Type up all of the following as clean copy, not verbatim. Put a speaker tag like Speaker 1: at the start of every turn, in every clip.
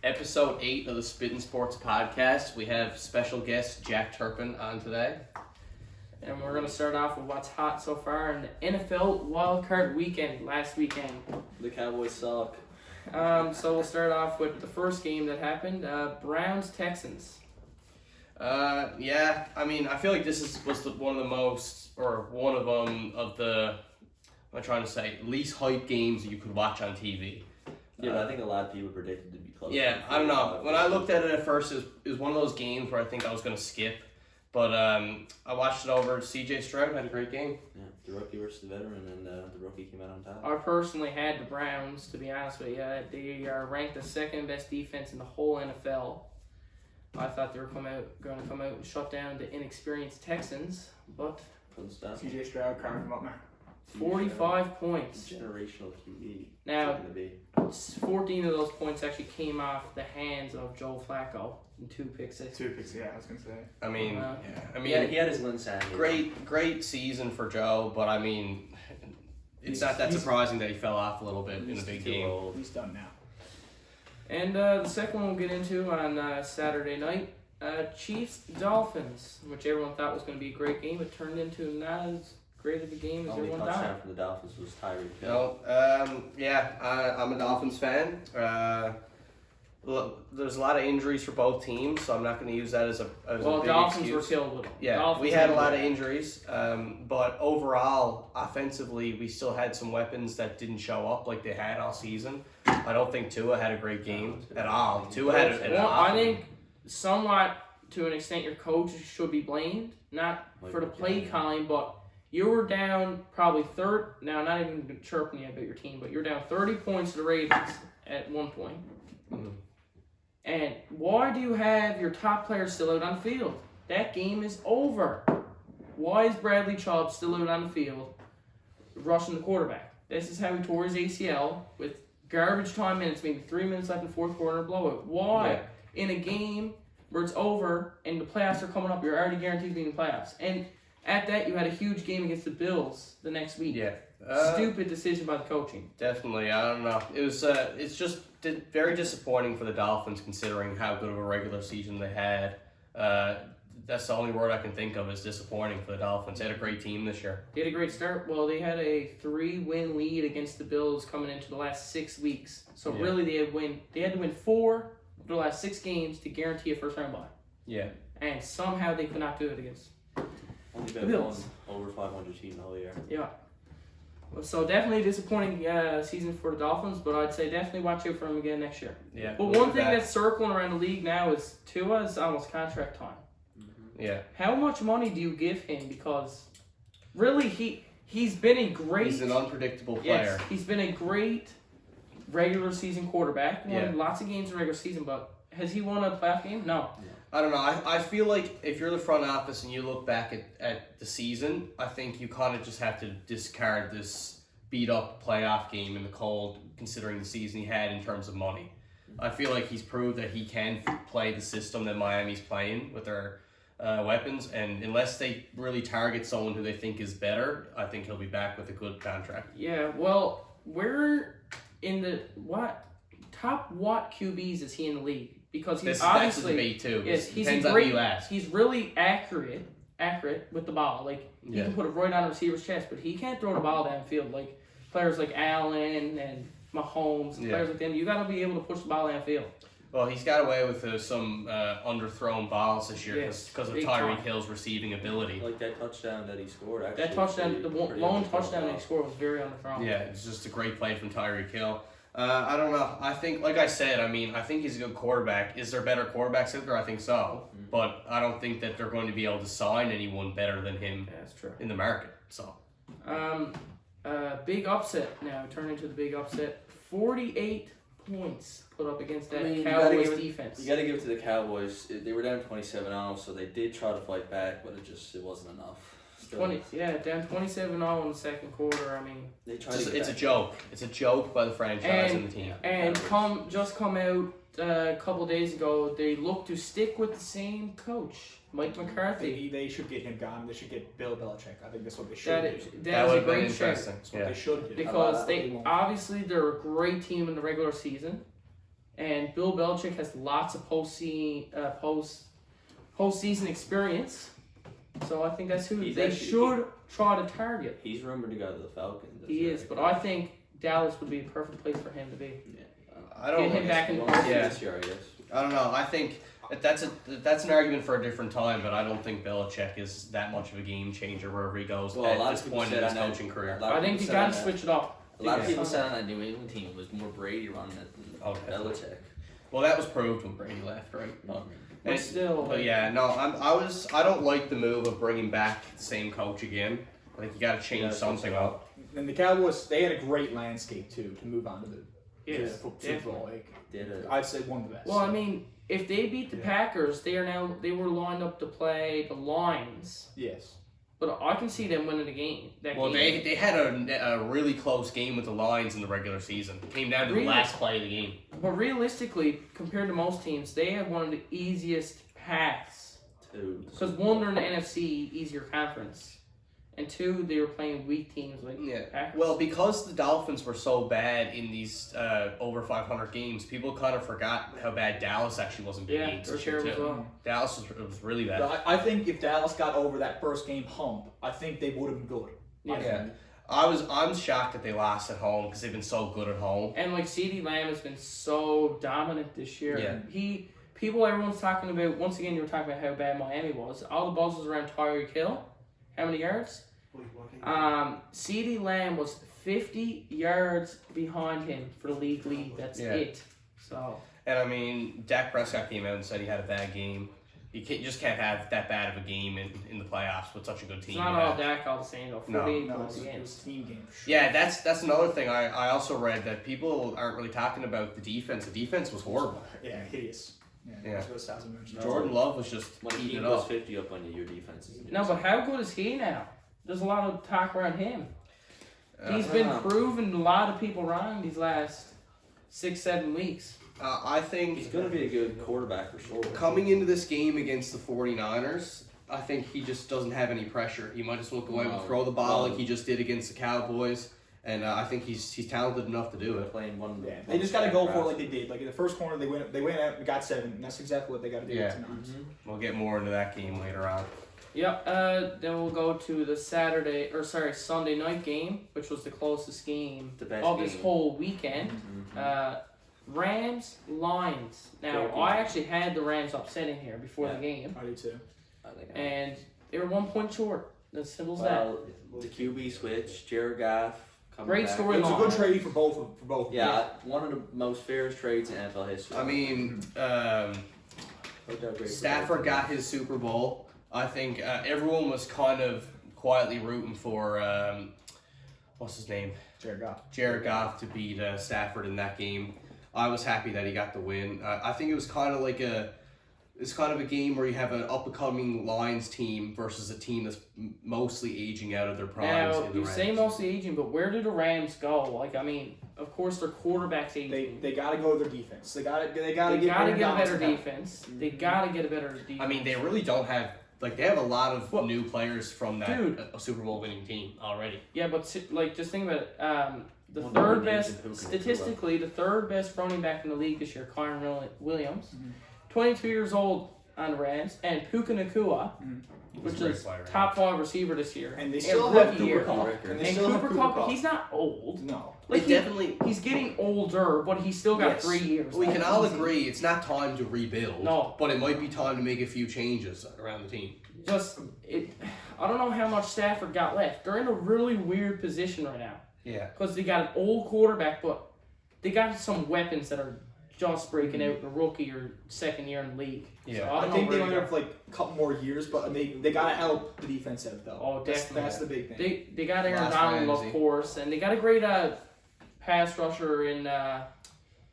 Speaker 1: Episode 8 of the Spittin Sports Podcast. We have special guest Jack Turpin on today.
Speaker 2: And we're going to start off with what's hot so far in the NFL wildcard weekend, last weekend.
Speaker 3: The Cowboys suck.
Speaker 2: So we'll start off with the first game that happened, Browns-Texans.
Speaker 1: Yeah, I mean, I feel like this was one of the most, or one of them, of the, I'm trying to say, least hype games that you could watch on TV.
Speaker 3: Yeah, but I think a lot of people predicted to be close.
Speaker 1: Yeah, I don't know. When I looked at it at first, it was one of those games where I think I was going to skip. But I watched it over. CJ Stroud had a great game.
Speaker 3: Yeah, the rookie versus the veteran, and the rookie came out on top.
Speaker 2: I personally had the Browns, to be honest with you. They are ranked the second best defense in the whole NFL. I thought they were going to come out and shut down the inexperienced Texans, but
Speaker 3: Couldn't stop.
Speaker 4: CJ Stroud carved him up, man.
Speaker 2: 45 points.
Speaker 3: Generational QB.
Speaker 2: Now,
Speaker 3: What's it
Speaker 2: 14 of those points actually came off the hands of Joe Flacco in 2 pick sixes.
Speaker 4: 2 picks, yeah, I was going to say.
Speaker 1: I mean,
Speaker 3: he had his Lynn Sandy.
Speaker 1: great season for Joe, but I mean, it's not that surprising that he fell off a little bit in a big game.
Speaker 4: He's done now.
Speaker 2: And the second one we'll get into on Saturday night, Chiefs-Dolphins, which everyone thought was going to be a great game. It turned into not as great of a game as
Speaker 3: Only
Speaker 2: everyone
Speaker 3: touchdown
Speaker 2: thought.
Speaker 3: from the Dolphins was Tyreek
Speaker 1: You
Speaker 3: Hill.
Speaker 1: know, I'm a Dolphins fan. There's a lot of injuries for both teams, so I'm not going to use that as a big
Speaker 2: Dolphins
Speaker 1: excuse.
Speaker 2: were killed with them.
Speaker 1: Yeah,
Speaker 2: Dolphins
Speaker 1: we had a lot of injuries, but overall, offensively, we still had some weapons that didn't show up like they had all season. I don't think Tua had a great game at all. Tua had an
Speaker 2: Well, I
Speaker 1: awful
Speaker 2: think somewhat to an extent your coach should be blamed, not for the play calling, but you were down probably now not even chirping you about your team, but you're down 30 points to the Ravens at one point.
Speaker 1: Mhm.
Speaker 2: And why do you have your top player still out on the field? That game is over. Why is Bradley Chubb still out on the field rushing the quarterback? This is how he tore his ACL with garbage time minutes, maybe 3 minutes left in the fourth quarter blowout. Why?
Speaker 1: Yeah.
Speaker 2: In a game where it's over and the playoffs are coming up, you're already guaranteed to be in the playoffs. And at that, you had a huge game against the Bills the next week.
Speaker 1: Yeah.
Speaker 2: Stupid decision by the coaching.
Speaker 1: Definitely, I don't know. It was it's just very disappointing for the Dolphins considering how good of a regular season they had. That's the only word I can think of is disappointing for the Dolphins. They had a great team this year.
Speaker 2: They had a great start. Well, they had a 3-win lead against the Bills coming into the last 6 weeks. So really, they had to win 4 of the last 6 games to guarantee a first round bye.
Speaker 1: Yeah.
Speaker 2: And somehow they could not do it against
Speaker 3: Only
Speaker 2: the
Speaker 3: been
Speaker 2: Bills.
Speaker 3: one over 500 team the whole year.
Speaker 2: Yeah. So definitely a disappointing season for the Dolphins, but I'd say definitely watch out for them again next year.
Speaker 1: Yeah.
Speaker 2: But one thing that's circling around the league now is Tua's almost contract time.
Speaker 1: Yeah.
Speaker 2: How much money do you give him? Because really, he's been a great.
Speaker 1: He's an unpredictable
Speaker 2: Yes,
Speaker 1: player.
Speaker 2: he's been a great regular season quarterback. Won lots of games in regular season, but has he won a playoff game? No.
Speaker 1: I don't know. I feel like if you're the front office and you look back at the season, I think you kind of just have to discard this beat up playoff game in the cold, considering the season he had in terms of money. I feel like he's proved that he can play the system that Miami's playing with their weapons, and unless they really target someone who they think is better, I think he'll be back with a good contract.
Speaker 2: Yeah. Well, where in the top QBs is he in the league? Because he's
Speaker 1: That's a debate too.
Speaker 2: Yes,
Speaker 1: Depends on who you ask.
Speaker 2: He's really accurate with the ball. Like he can put it right on a receiver's chest, but he can't throw the ball downfield like players like Allen and Mahomes and players like them. You got to be able to push the ball downfield.
Speaker 1: Well, he's got away with some underthrown balls this year because of Tyreek Hill's receiving ability.
Speaker 3: Like that touchdown that he scored. Actually,
Speaker 2: That touchdown, the lone touchdown that he scored was very underthrown.
Speaker 1: Yeah, it's just a great play from Tyreek Hill. I don't know. I think, like I said, I think he's a good quarterback. Is there better quarterbacks out there? I think so. But I don't think that they're going to be able to sign anyone better than him
Speaker 2: That's true.
Speaker 1: in the market. So,
Speaker 2: big upset now. Turning to the big upset. 48 points put up against that Cowboys defense.
Speaker 3: You got to give it to the Cowboys. They were down 27-0, so they did try to fight back, but it wasn't enough.
Speaker 2: Down 27-0 in the second quarter. I mean,
Speaker 3: they tried
Speaker 1: it's a joke. It's a joke by the franchise and the team.
Speaker 2: And come out a couple of days ago, they look to stick with the same coach, Mike McCarthy.
Speaker 4: They should get him gone. They should get Bill Belichick. I think that's what they should do.
Speaker 2: That
Speaker 1: would
Speaker 2: is a great
Speaker 1: interesting.
Speaker 4: That's what they should do.
Speaker 2: Because they're a great team in the regular season, and Bill Belichick has lots of postseason experience. So I think that's who they should try to target.
Speaker 3: He's rumored to go to the Falcons.
Speaker 2: He is, but I think Dallas would be a perfect place for him to be.
Speaker 3: Yeah.
Speaker 1: I don't
Speaker 2: Get him back in.
Speaker 3: This year, I guess.
Speaker 1: I don't know. I think that's an argument for a different time, but I don't think Belichick is that much of a game changer wherever he goes
Speaker 3: Well, a lot
Speaker 1: at
Speaker 3: of
Speaker 1: this
Speaker 3: people
Speaker 1: point in
Speaker 3: said
Speaker 1: his
Speaker 3: on that-
Speaker 1: coaching career.
Speaker 2: I think you got to switch it up.
Speaker 3: A lot of
Speaker 2: Yeah.
Speaker 3: people said on that New England team was more Brady running it than
Speaker 1: Okay.
Speaker 3: Belichick.
Speaker 1: Well, that was proved when Brady left, right?
Speaker 2: But
Speaker 1: And-
Speaker 2: still,
Speaker 1: But yeah, no, I don't like the move of bringing back the same coach again. I think you got to change
Speaker 3: Yeah,
Speaker 1: something up.
Speaker 4: And the Cowboys, they had a great landscape too to move on to the
Speaker 2: yes,
Speaker 4: Super Bowl. Like,
Speaker 3: Did it.
Speaker 4: I'd say one of the best.
Speaker 2: well, I mean, if they beat the Packers, they were lined up to play the Lions.
Speaker 4: Yes.
Speaker 2: But I can see them winning the game.
Speaker 1: Well, they had a really close game with the Lions in the regular season. It came down to the
Speaker 2: Really?
Speaker 1: last play of the game.
Speaker 2: But realistically, compared to most teams, they have one of the easiest paths. Because one, they're in the NFC easier conference, and two, they were playing weak teams like Packers.
Speaker 1: Well, because the Dolphins were so bad in these over 500 games, people kind of forgot how bad Dallas actually was in big
Speaker 2: yeah,
Speaker 1: games.
Speaker 2: they're
Speaker 1: this year,
Speaker 2: terrible as
Speaker 1: too.
Speaker 2: well.
Speaker 1: Dallas was really bad.
Speaker 4: But I think if Dallas got over that first game hump, I think they would have been good.
Speaker 2: Yeah.
Speaker 1: I'm shocked that they lost at home because they've been so good at home.
Speaker 2: And like CeeDee Lamb has been so dominant this year.
Speaker 1: Yeah.
Speaker 2: Everyone's talking about, once again, you were talking about how bad Miami was. All the buzz was around Tyreek Hill. How many yards? CeeDee Lamb was 50 yards behind him for the league lead. That's it. So.
Speaker 1: And I mean, Dak Prescott came out and said he had a bad game. You just can't have that bad of a game in the playoffs with such a good team.
Speaker 2: It's not all Dak all the same though. 48
Speaker 4: No,
Speaker 2: points
Speaker 4: it
Speaker 2: a game.
Speaker 4: was a team game. Sure.
Speaker 1: Yeah, that's another thing. I also read that people aren't really talking about the defense. The defense was horrible.
Speaker 4: Yeah, hideous.
Speaker 1: Yeah.
Speaker 4: That's what Stats mentioned.
Speaker 1: Jordan Love was just
Speaker 3: When a
Speaker 1: eating
Speaker 3: team
Speaker 1: it
Speaker 3: goes
Speaker 1: up.
Speaker 3: 50 up on you, your defense is
Speaker 2: No, but how good is he now? There's a lot of talk around him. He's been proving a lot of people wrong these last 6-7 weeks.
Speaker 1: I think
Speaker 3: He's going to be a good quarterback for sure.
Speaker 1: coming into this game against the 49ers, I think he just doesn't have any pressure. He might just want to go out and throw the ball like he just did against the Cowboys. And I think he's talented enough to do it.
Speaker 3: Playing one.
Speaker 4: Yeah, they just got to go for it like they did. Like in the first corner, they went out and got 7, and that's exactly what they got to do
Speaker 1: Yeah.
Speaker 4: tonight.
Speaker 1: We'll get more into that game later on.
Speaker 2: Yep. Then we'll go to the Sunday night game, which was the closest game
Speaker 3: The best
Speaker 2: of this
Speaker 3: game.
Speaker 2: whole weekend. Rams Lions. Now
Speaker 3: Great
Speaker 2: I
Speaker 3: game.
Speaker 2: actually had the Rams upsetting here before the game,
Speaker 4: I do too.
Speaker 3: I think
Speaker 2: and they were 1 point short. As simple as that.
Speaker 3: well, the QB switch, Jared Goff coming
Speaker 2: Great
Speaker 3: back.
Speaker 2: story.
Speaker 4: It was a good trade for both.
Speaker 3: Yeah, one of the most fairest trades in NFL history.
Speaker 1: I mean,
Speaker 3: Worked out great for
Speaker 1: Stafford
Speaker 3: both.
Speaker 1: got his Super Bowl. I think everyone was kind of quietly rooting for what's his name, Jared Goff to beat Stafford in that game. I was happy that he got the win. I think it was kind of like it's kind of a game where you have an up-and-coming Lions team versus a team that's mostly aging out of their primes.
Speaker 2: Now
Speaker 1: in the
Speaker 2: you
Speaker 1: Rams.
Speaker 2: say mostly aging, but where do the Rams go? Like I mean, of course their quarterback's aging.
Speaker 4: They got to go to their defense. They got to
Speaker 2: They
Speaker 4: get
Speaker 2: gotta get a
Speaker 4: Aaron
Speaker 2: better
Speaker 4: Donald out.
Speaker 2: defense. They gotta get a better defense.
Speaker 1: I mean, they really don't have they have a lot of
Speaker 2: Well,
Speaker 1: new players from that
Speaker 2: dude.
Speaker 1: Super Bowl winning team already.
Speaker 2: Yeah, but just think about it. The
Speaker 3: One
Speaker 2: third
Speaker 3: of the names
Speaker 2: best,
Speaker 3: in Puka
Speaker 2: statistically, the third best running back in the league this year, Kyron Williams,
Speaker 4: Mhm.
Speaker 2: 22 years old on the Rams, and Puka Nakua, which
Speaker 1: He's a great
Speaker 2: is
Speaker 1: player,
Speaker 2: top 5 receiver this year.
Speaker 4: And they
Speaker 2: And
Speaker 4: still have
Speaker 2: rookie
Speaker 4: Cooper
Speaker 2: year.
Speaker 4: Cup.
Speaker 3: Record.
Speaker 4: And they
Speaker 2: And
Speaker 4: still have
Speaker 2: Cooper
Speaker 4: Cooper
Speaker 2: Cup,
Speaker 4: Cup.
Speaker 2: he's not old.
Speaker 4: No.
Speaker 2: Like
Speaker 1: It definitely.
Speaker 2: he's getting older, but he's still got
Speaker 4: Yes.
Speaker 2: 3 years.
Speaker 1: We
Speaker 2: left.
Speaker 1: can all agree it's not time to rebuild.
Speaker 2: No.
Speaker 1: But it might be time to make a few changes around the team.
Speaker 2: I don't know how much Stafford got left. They're in a really weird position right now.
Speaker 1: Yeah.
Speaker 2: Because they got an old quarterback, but they got some weapons that are just breaking out in a rookie or second year in the league.
Speaker 1: Yeah.
Speaker 2: So
Speaker 4: I
Speaker 2: don't
Speaker 4: think
Speaker 2: know
Speaker 4: they
Speaker 2: where
Speaker 4: might
Speaker 2: to
Speaker 4: have like a couple more years, but they got to help the defense out though.
Speaker 2: Oh, definitely.
Speaker 4: That's the big thing.
Speaker 2: They got Aaron
Speaker 1: Last
Speaker 2: Donald,
Speaker 1: Ramsey.
Speaker 2: of course, and they got a great pass rusher in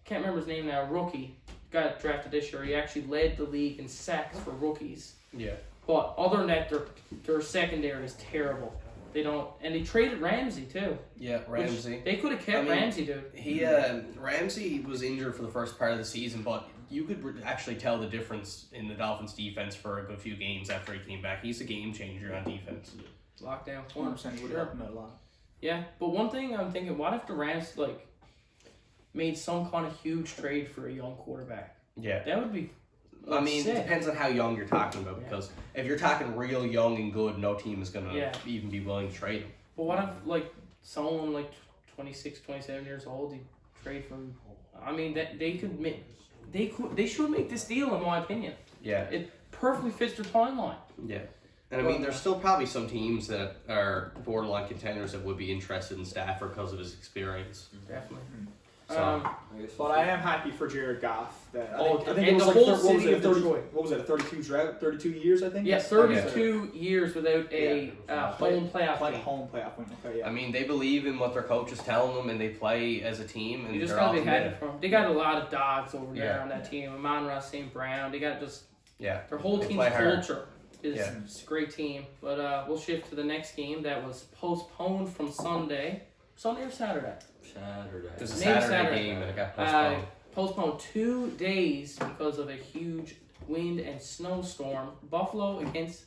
Speaker 2: can't remember his name now. Rookie got drafted this year. He actually led the league in sacks for rookies.
Speaker 1: Yeah.
Speaker 2: But other than that, their secondary is terrible. They traded Ramsey too.
Speaker 1: Yeah, Ramsey.
Speaker 2: They could have kept Ramsey, dude.
Speaker 1: He Ramsey was injured for the first part of the season, but you could actually tell the difference in the Dolphins' defense for a good few games after he came back. He's a game changer on defense.
Speaker 2: Lockdown
Speaker 4: 100% would
Speaker 2: Sure.
Speaker 4: help them out a lot.
Speaker 2: Yeah, but one thing I'm thinking, what if the Rams made some kind of huge trade for a young quarterback.
Speaker 1: Yeah.
Speaker 2: That would be.
Speaker 1: I mean,
Speaker 2: sick.
Speaker 1: it depends on how young you're talking about,
Speaker 2: Yeah.
Speaker 1: because if you're talking real young and good, no team is going to
Speaker 2: Yeah.
Speaker 1: even be willing to trade him.
Speaker 2: But what if like someone like 26, 27 years old, you trade for? I mean, that they should make this deal, in my opinion.
Speaker 1: Yeah.
Speaker 2: It perfectly fits their timeline.
Speaker 1: Yeah. And I mean, there's still probably some teams that are borderline contenders that would be interested in Stafford because of his experience.
Speaker 2: Definitely.
Speaker 1: So,
Speaker 3: I guess
Speaker 4: But I am happy for Jared Goff. That I think
Speaker 2: and
Speaker 4: it was
Speaker 2: the
Speaker 4: like
Speaker 2: whole
Speaker 4: what was
Speaker 2: city
Speaker 4: it,
Speaker 2: of
Speaker 4: 30,
Speaker 2: Detroit.
Speaker 4: what was it, a 32 drought, 32 years, I think.
Speaker 2: Yeah, 32 years without a home playoff
Speaker 4: Like
Speaker 2: game.
Speaker 4: home playoff win. Okay, yeah.
Speaker 1: I mean, they believe in what their coach is telling them, and they play as a team, and
Speaker 2: You just
Speaker 1: they're all
Speaker 2: gotta be happy
Speaker 1: committed.
Speaker 2: for them. They got a lot of dogs over there
Speaker 1: Yeah.
Speaker 2: on that team. Amon-Ra St. Brown. They got just
Speaker 1: Yeah.
Speaker 2: their whole
Speaker 1: They
Speaker 2: team's
Speaker 1: play hard.
Speaker 2: culture is
Speaker 1: Yeah.
Speaker 2: it's a great team. But we'll shift to the next game that was postponed from Sunday. Sunday or Saturday?
Speaker 3: Saturday.
Speaker 1: It was a
Speaker 2: Maybe
Speaker 1: Saturday
Speaker 2: Saturday.
Speaker 1: game, and it got postponed.
Speaker 2: Postponed 2 days because of a huge wind and snowstorm. Buffalo against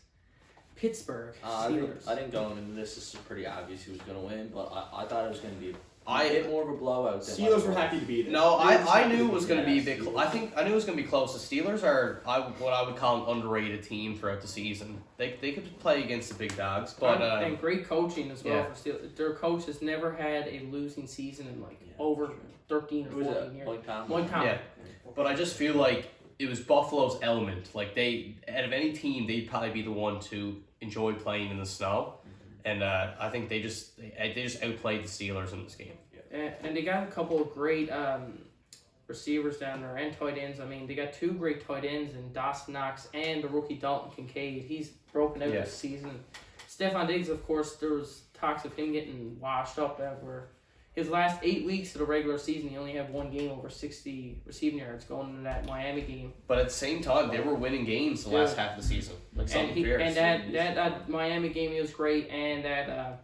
Speaker 2: Pittsburgh
Speaker 3: I
Speaker 2: Steelers.
Speaker 3: didn't go into this. This is pretty obvious who was going to win, but I thought it was going to be a
Speaker 1: I
Speaker 3: bit more of a blowout. Than
Speaker 4: Steelers were happy to beat it.
Speaker 1: No,
Speaker 4: They were just
Speaker 1: I
Speaker 4: happy
Speaker 1: knew
Speaker 4: to
Speaker 1: it was
Speaker 4: beat
Speaker 1: going to be a
Speaker 3: Yeah,
Speaker 1: bit. I knew it was going to be close. The Steelers are what I would call an underrated team throughout the season. They could play against the big dogs, but
Speaker 2: and great coaching as well
Speaker 1: yeah.
Speaker 2: for Steelers. Their coach has never had a losing season in
Speaker 3: Yeah,
Speaker 2: over
Speaker 3: sure.
Speaker 2: 13 or
Speaker 3: Who was
Speaker 2: 14
Speaker 3: it?
Speaker 2: years.
Speaker 3: Mike Tomlin.
Speaker 2: Mike Tomlin.
Speaker 1: yeah. But I just feel like it was Buffalo's element. Like out of any team, they'd probably be the one to enjoy playing in the snow, and I think they just outplayed the Steelers in this game.
Speaker 2: And they got a couple of great receivers down there and tight ends. I mean, they got 2 great tight ends in Dawson Knox and the rookie Dalton Kincaid. He's broken out
Speaker 1: Yeah.
Speaker 2: this season. Stephon Diggs, of course, there was talks of him getting washed up over his last 8 weeks of the regular season. He only had 1 game over 60 receiving yards going into that Miami game.
Speaker 1: But at the same time, they were winning games the last half of the season. Like
Speaker 2: And,
Speaker 1: something fierce.
Speaker 2: that Miami game, he was great, and that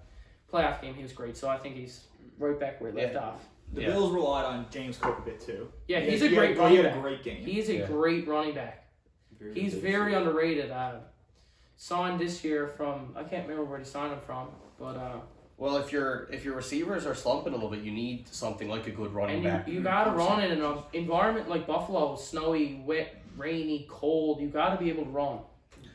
Speaker 2: playoff game, he was great. So I think he's right back where he left
Speaker 1: Yeah.
Speaker 2: off.
Speaker 4: The
Speaker 1: Yeah.
Speaker 4: Bills relied on James Cook a bit too.
Speaker 2: Yeah,
Speaker 4: He
Speaker 2: he's
Speaker 4: had-
Speaker 2: a great
Speaker 4: he
Speaker 2: running
Speaker 4: had a
Speaker 2: back.
Speaker 4: great game.
Speaker 2: He's a
Speaker 1: Yeah.
Speaker 2: great running back. He's
Speaker 3: good
Speaker 2: very
Speaker 3: to see.
Speaker 2: underrated. Signed this year from, I can't remember where he signed him from, but
Speaker 1: Well, if your receivers are slumping a little bit, you need something like a good running
Speaker 2: and
Speaker 1: back.
Speaker 2: you gotta run in an environment like Buffalo, snowy, wet, rainy, cold. You gotta be able to run.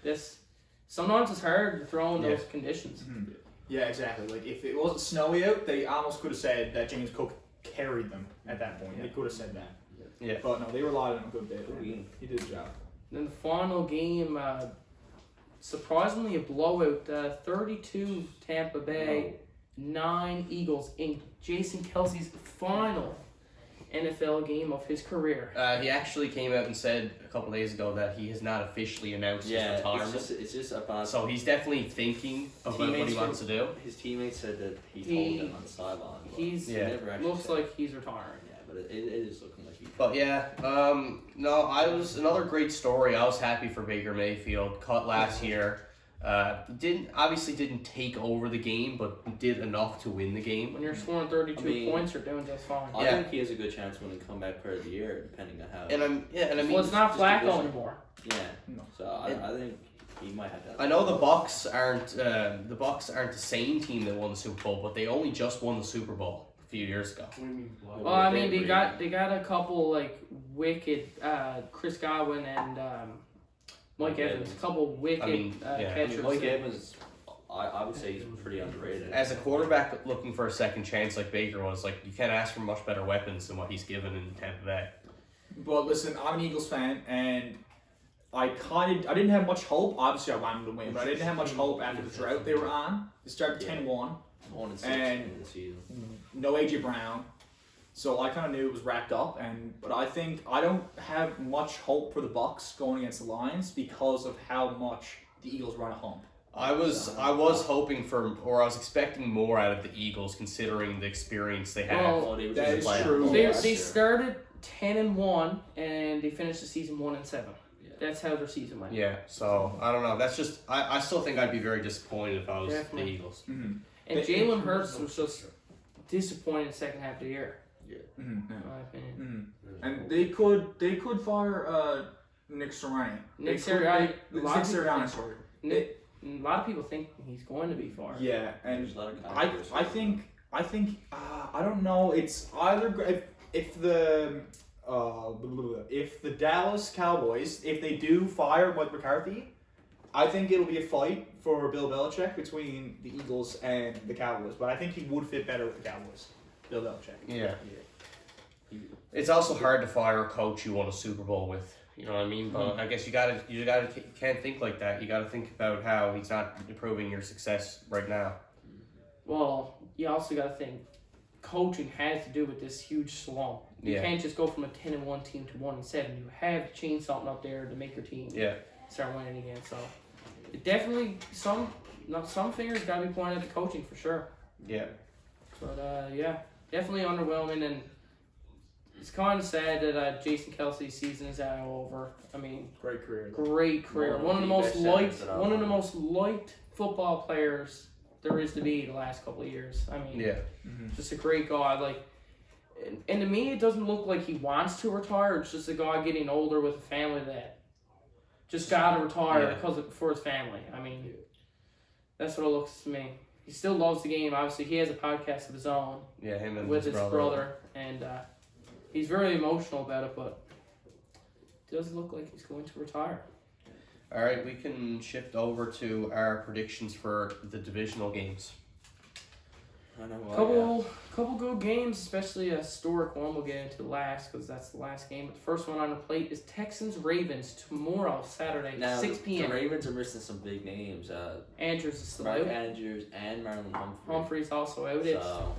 Speaker 2: This sometimes it's hard to throw in those conditions.
Speaker 4: Mhm. Yeah, exactly. Like if it wasn't snowy out, they almost could have said that James Cook carried them at that point. They could have said that.
Speaker 1: Yeah.
Speaker 4: But no, they relied on him a good bit.
Speaker 3: Good.
Speaker 4: He did the job.
Speaker 2: Then the final game, surprisingly a blowout. 32 Tampa Bay, 9 Eagles in Jason Kelsey's final NFL game of his career.
Speaker 1: He actually came out and said a couple days ago that he has not officially announced
Speaker 3: Yeah,
Speaker 1: his retirement.
Speaker 3: it's just about.
Speaker 1: So he's definitely thinking about what he
Speaker 3: Teammates
Speaker 1: wants to do.
Speaker 3: His teammates said that he
Speaker 2: He-
Speaker 3: told them on the sideline. but
Speaker 2: he's-
Speaker 3: he
Speaker 1: Yeah.
Speaker 3: never actually
Speaker 2: Looks
Speaker 3: said.
Speaker 2: like he's retiring.
Speaker 3: Yeah, but it is looking like he.
Speaker 1: But yeah, no, I was another great story. I was happy for Baker Mayfield. Cut last year. Didn't take over the game, but did enough to win the game.
Speaker 2: When you're scoring 32
Speaker 3: I mean,
Speaker 2: points, you're doing just fine.
Speaker 3: I
Speaker 1: Yeah.
Speaker 3: think he has a good chance of winning comeback player of the year, depending on how.
Speaker 1: And I mean,
Speaker 2: Well, it's not
Speaker 3: just
Speaker 2: Flacco
Speaker 3: division.
Speaker 2: anymore.
Speaker 3: Yeah.
Speaker 4: No.
Speaker 3: So I think he might have that.
Speaker 1: I know the Bucks aren't the same team that won the Super Bowl, but they only just won the Super Bowl a few years ago.
Speaker 2: Well, I mean, they got a couple like wicked Chris Godwin and Mike
Speaker 3: Mike
Speaker 2: Evans.
Speaker 3: Evans.
Speaker 2: A couple wicked
Speaker 1: I mean, yeah.
Speaker 3: I
Speaker 2: catchers.
Speaker 3: mean, Mike Evans, I would say he's pretty underrated.
Speaker 1: As a quarterback looking for a second chance like Baker was, like you can't ask for much better weapons than what he's given in Tampa Bay.
Speaker 4: But listen, I'm an Eagles fan, and I didn't have much hope. Obviously, I wanted them to win, but I didn't have much hope after the drought they were on. They started 10-1,
Speaker 3: 1-6
Speaker 4: And-
Speaker 3: in the season.
Speaker 4: no AJ Brown, so I kind of knew it was wrapped up. But I think I don't have much hope for the Bucks going against the Lions because of how much the Eagles run a hump.
Speaker 1: I was hoping for, or I was expecting more out of the Eagles considering the experience they had.
Speaker 2: Well,
Speaker 3: Oh, they were
Speaker 4: that
Speaker 3: just
Speaker 4: is
Speaker 3: playoff.
Speaker 4: true.
Speaker 2: They,
Speaker 4: Yes.
Speaker 2: they started 10-1 and they finished the season 1-7.
Speaker 3: Yeah.
Speaker 2: That's how their season went.
Speaker 1: Yeah, so I don't know. That's just I still think I'd be very disappointed if I was
Speaker 2: Definitely.
Speaker 1: the Eagles.
Speaker 4: Mm-hmm.
Speaker 2: And Jalen Hurts was just disappointed in the second half of the year,
Speaker 4: Mm-hmm.
Speaker 2: in my opinion.
Speaker 4: Mm-hmm. And they could fire Nick Sirianni.
Speaker 2: Nick
Speaker 4: They could-
Speaker 2: Sirianni-
Speaker 4: they-
Speaker 2: a lot of
Speaker 4: Nick
Speaker 2: people
Speaker 4: Sirianni,
Speaker 2: think-
Speaker 4: sorry.
Speaker 2: A lot of people think he's going to be fired.
Speaker 4: Yeah, and
Speaker 3: There's a lot of
Speaker 4: I
Speaker 3: controversy.
Speaker 4: think I don't know. It's either if the Dallas Cowboys, if they do fire Mike McCarthy, I think it'll be a fight for Bill Belichick between the Eagles and the Cowboys. But I think he would fit better with the Cowboys, Bill Belichick.
Speaker 1: Yeah. It's also hard to fire a coach you won a Super Bowl with. You know what I mean? But I guess you can't think like that. You gotta think about how he's not improving your success right now.
Speaker 2: Well, you also got to think coaching has to do with this huge slump. You can't just go from a 10-1 team to 1-7. You have to change something up there to make your team start winning again. So it definitely some fingers got to be pointed at the coaching for sure.
Speaker 1: Yeah.
Speaker 2: But definitely underwhelming, and it's kind of sad that Jason Kelsey's season is now over. I mean,
Speaker 4: Great career.
Speaker 2: One of the most liked football players there is to be the last couple of years. I mean, just a great guy. Like, and to me, it doesn't look like he wants to retire. It's just a guy getting older with a family that just got to retire for his family. I mean, that's what it looks to me. He still loves the game. Obviously, he has a podcast of his own.
Speaker 1: Yeah, him and
Speaker 2: with
Speaker 1: his
Speaker 2: brother, and he's very emotional about it. But it does look like he's going to retire.
Speaker 1: All right, we can shift over to our predictions for the divisional games.
Speaker 3: I know.
Speaker 2: Couple good games, especially a historic one we'll get into last because that's the last game. But the first one on the plate is Texans-Ravens tomorrow, Saturday,
Speaker 3: Now,
Speaker 2: 6 p.m.
Speaker 3: The Ravens are missing some big names.
Speaker 2: Andrews is still
Speaker 3: Mark
Speaker 2: out.
Speaker 3: Andrews and Marlon Humphrey.
Speaker 2: Humphrey's also out.
Speaker 3: So,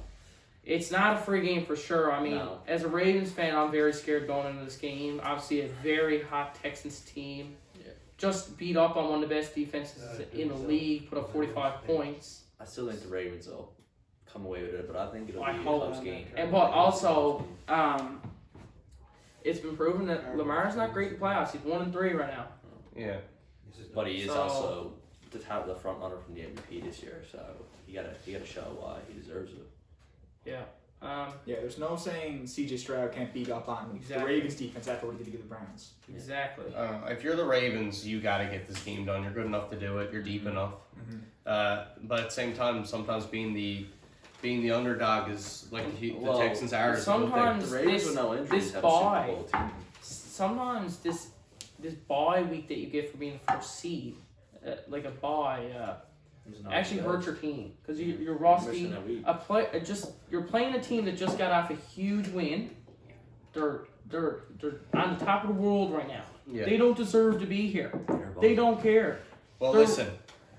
Speaker 2: It's not a free game for sure. I mean,
Speaker 3: No.
Speaker 2: as a Ravens fan, I'm very scared going into this game. Obviously, a very hot Texans team.
Speaker 3: Yeah.
Speaker 2: Just beat up on one of the best defenses in the league, put up 45 points.
Speaker 3: I still think the Ravens will come away with it, but I think it'll be
Speaker 2: I
Speaker 3: a
Speaker 2: hope.
Speaker 3: close game.
Speaker 2: But also, it's been proven that Lamar's not great in playoffs. He's 1-3 right now.
Speaker 1: Yeah.
Speaker 3: But he is
Speaker 2: So-
Speaker 3: also the front runner from the MVP this year, so he gotta show why he deserves it.
Speaker 2: Yeah.
Speaker 4: There's no saying CJ Stroud can't beat up on
Speaker 2: Exactly.
Speaker 4: the Ravens defense after what he did to the Browns.
Speaker 2: Exactly.
Speaker 1: If you're the Ravens, you got to get this game done. You're good enough to do it. You're deep enough. But at the same time, sometimes being the underdog is like the Texans are. is a good thing.
Speaker 2: sometimes
Speaker 3: The Ravens
Speaker 2: this-
Speaker 3: with no injuries
Speaker 2: this
Speaker 3: have a Super
Speaker 2: bye-
Speaker 3: Bowl team.
Speaker 2: Sometimes this bye week that you get for being the first seed, like a bye, actually hurts your team because you're rusty.
Speaker 3: Missing a week.
Speaker 2: You're playing a team that just got off a huge win. They're on the top of the world right now.
Speaker 1: Yeah.
Speaker 2: They don't deserve to be here. They don't care.
Speaker 1: Well,
Speaker 2: They're
Speaker 1: listen.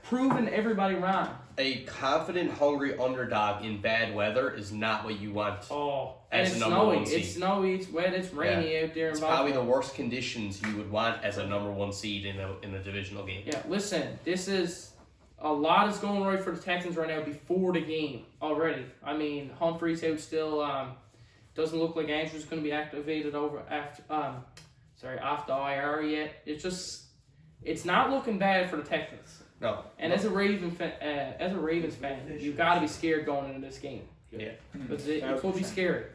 Speaker 2: Proving everybody wrong.
Speaker 1: A confident, hungry underdog in bad weather is not what you want.
Speaker 2: Oh, and
Speaker 1: As
Speaker 2: it's
Speaker 1: a number
Speaker 2: snowing.
Speaker 1: one seed.
Speaker 2: It's snowy. It's wet. It's rainy out there.
Speaker 1: It's
Speaker 2: in
Speaker 1: probably the
Speaker 2: Baltimore.
Speaker 1: worst conditions you would want as a number one seed in a divisional game.
Speaker 2: Yeah, listen. This is a lot is going right for the Texans right now before the game already. I mean, Humphrey's out still. Doesn't look like Andrews going to be activated off the IR yet. It's not looking bad for the Texans.
Speaker 1: No.
Speaker 2: And as a Ravens fan, you got to be scared going into this game.
Speaker 1: Yeah.
Speaker 2: Because it could be scary.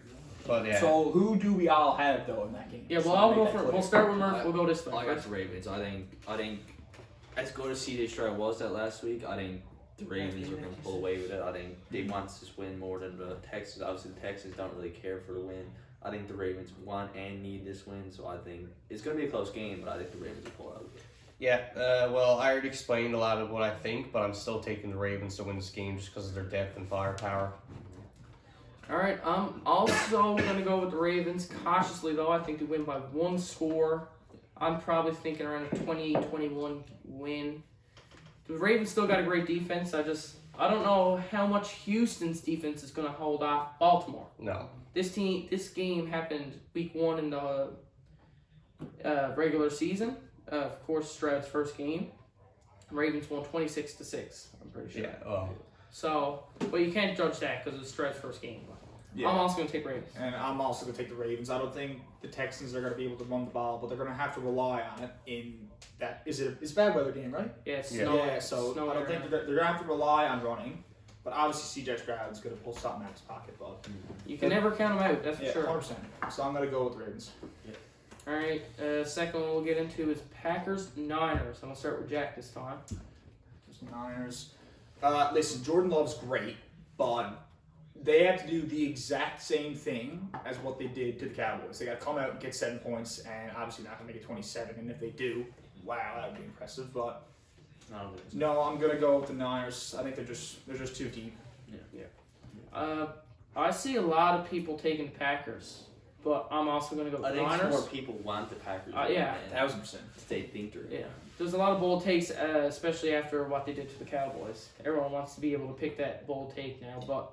Speaker 1: But yeah.
Speaker 4: So who do we all have though in that game?
Speaker 2: Yeah, well,
Speaker 4: Just
Speaker 2: I'll
Speaker 4: to
Speaker 2: go
Speaker 4: make that
Speaker 2: for.
Speaker 4: clear.
Speaker 2: We'll start with Murph. We'll go this way.
Speaker 3: I got the Ravens. I think as good as CJ Stroud was that last week, I think the Ravens are going to pull away with it. I think they want this win more than the Texans. Obviously, the Texans don't really care for the win. I think the Ravens want and need this win, so I think it's going to be a close game, but I think the Ravens will pull out.
Speaker 1: Yeah, well, I already explained a lot of what I think, but I'm still taking the Ravens to win this game just because of their depth and firepower.
Speaker 2: All right, I'm also going to go with the Ravens. Cautiously, though, I think they win by one score. I'm probably thinking around a 20-21 win. The Ravens still got a great defense. I don't know how much Houston's defense is going to hold off Baltimore.
Speaker 1: No.
Speaker 2: This game happened week 1 in the regular season. Of course, Stroud's first game. Ravens won 26-6. I'm pretty sure.
Speaker 1: Yeah. Oh.
Speaker 2: So, but you can't judge that because it's Stroud's first game.
Speaker 4: Yeah.
Speaker 2: I'm also going to take Ravens.
Speaker 4: And I'm also going to take the Ravens. I don't think the Texans are going to be able to run the ball, but they're going to have to rely on it in that. It's a bad weather game, right?
Speaker 2: Yeah, it's
Speaker 1: Yeah.
Speaker 2: snow.
Speaker 4: Yeah, so
Speaker 2: snow
Speaker 4: I don't
Speaker 2: area.
Speaker 4: think they're going to have to rely on running. But obviously, CJ Stroud's going to pull something out of his pocket. But
Speaker 2: You can never count them out, that's for
Speaker 4: yeah,
Speaker 2: sure.
Speaker 4: 100%. So I'm going to go with the Ravens.
Speaker 2: All right, second one we'll get into is Packers-Niners. I'm going to start with Jack this time.
Speaker 4: Just Niners. Listen, Jordan Love's great, but they have to do the exact same thing as what they did to the Cowboys. They got to come out and get 7 points, and obviously not going to make it 27. And if they do, wow, that would be impressive. But no, I'm going to go with the Niners. I think they're just too deep.
Speaker 2: I see a lot of people taking the Packers, but I'm also going to go with
Speaker 3: I
Speaker 2: the
Speaker 3: think
Speaker 2: Niners.
Speaker 3: more people want the Packers.
Speaker 2: Yeah.
Speaker 4: 1,000%.
Speaker 3: They think they're.
Speaker 2: Yeah. There's a lot of bold takes, especially after what they did to the Cowboys. Everyone wants to be able to pick that bold take now, but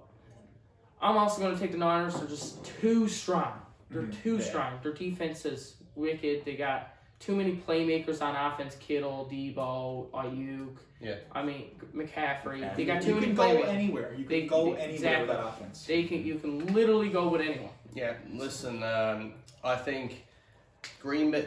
Speaker 2: I'm also going to take the Niners. They're just too strong. They're too strong. Their defense is wicked. They got too many playmakers on offense. Kittle, Debo, Ayuk.
Speaker 1: Yeah.
Speaker 2: I mean, McCaffrey. They got too
Speaker 4: You
Speaker 2: many
Speaker 4: can go
Speaker 2: playmakers.
Speaker 4: anywhere. You can go anywhere with that offense.
Speaker 2: You can literally go with anyone.
Speaker 1: Yeah, listen, I think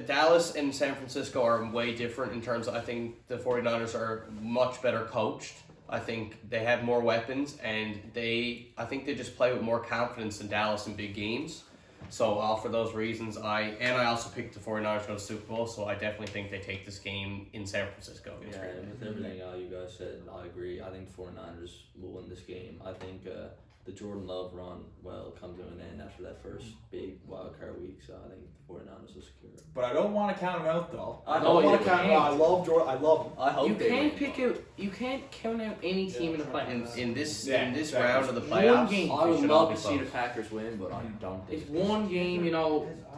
Speaker 1: Dallas and San Francisco are way different in terms of, I think the 49ers are much better coached. I think they have more weapons, and I think they just play with more confidence than Dallas in big games. So for those reasons, I also picked the 49ers to go to the Super Bowl, so I definitely think they take this game in San Francisco.
Speaker 3: Yeah, and with everything you guys said, I agree. I think the 49ers will win this game. I think the Jordan Love run will come to an end after that first big wild card week, so I think the 49ers will secure it.
Speaker 4: But I don't want to count him out, though.
Speaker 3: I
Speaker 4: don't
Speaker 3: know
Speaker 4: want
Speaker 3: you
Speaker 4: to count him out. I love Jordan. I love him.
Speaker 3: I hope
Speaker 2: You
Speaker 3: they
Speaker 2: can't
Speaker 3: win.
Speaker 2: you can't count out any team in the playoffs.
Speaker 1: In this
Speaker 4: exactly.
Speaker 1: round of the
Speaker 2: One
Speaker 1: playoffs,
Speaker 2: game.
Speaker 3: I would
Speaker 1: should all
Speaker 3: love
Speaker 1: be
Speaker 3: to see the
Speaker 1: close.
Speaker 3: Packers win, but I don't think
Speaker 2: It's one game,